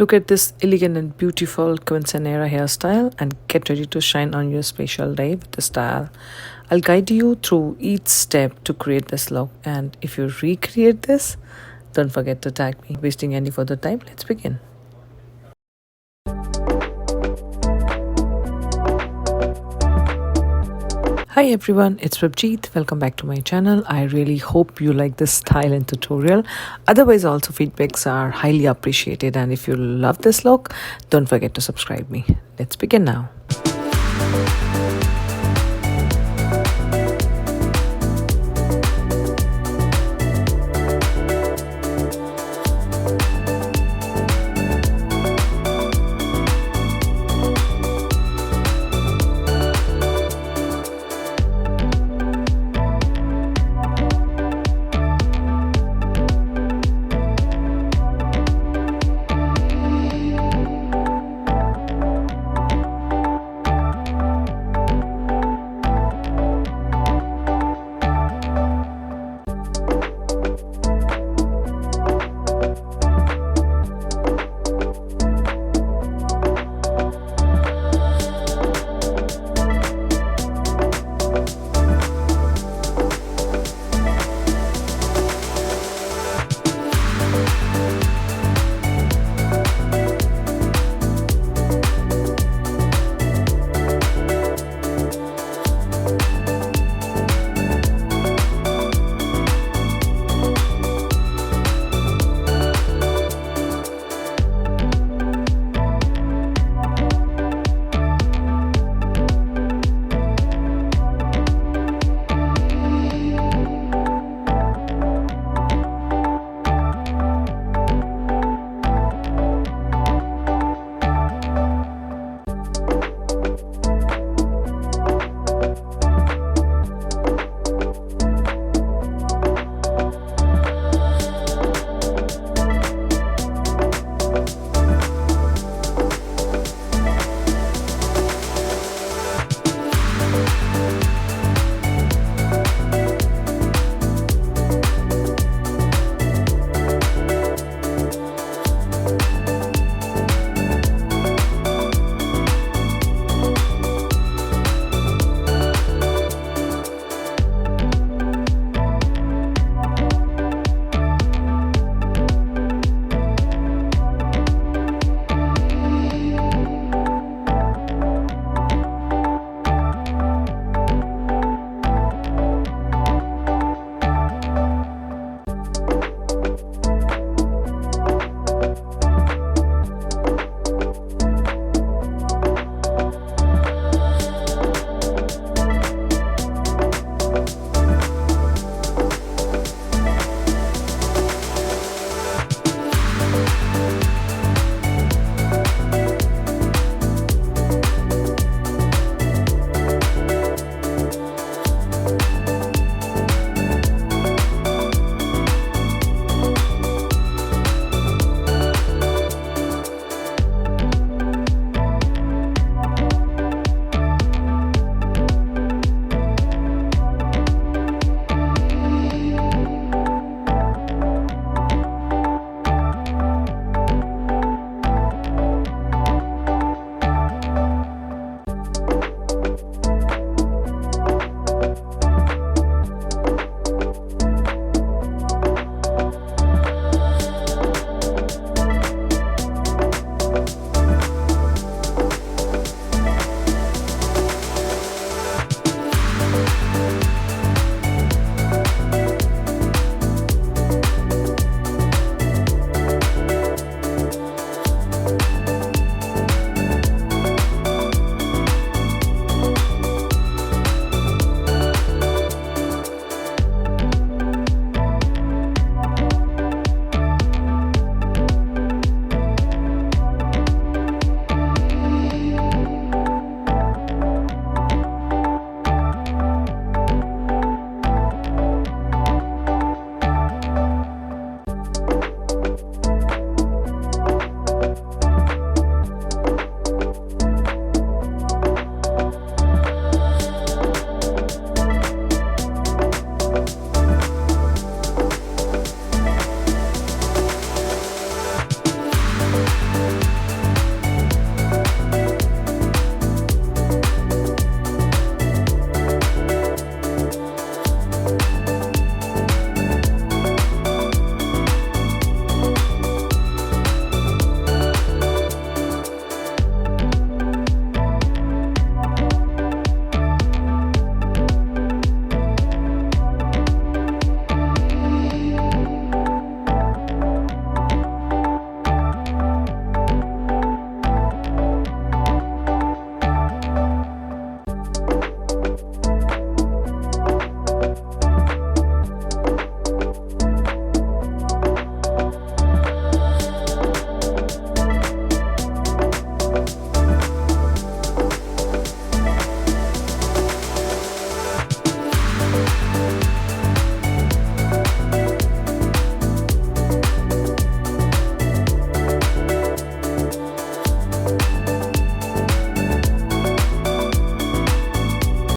Look at this elegant and beautiful quinceanera hairstyle and get ready to shine on your special day with the style. I'll guide you through each step to create this look, and if you recreate this, don't forget to tag me. Wasting any further time, let's begin. Hi everyone, it's Prabjeet. Welcome back to my channel. I really hope you like this style and tutorial. Otherwise, also feedbacks are highly appreciated, and if you love this look, don't forget to subscribe me. Let's begin now.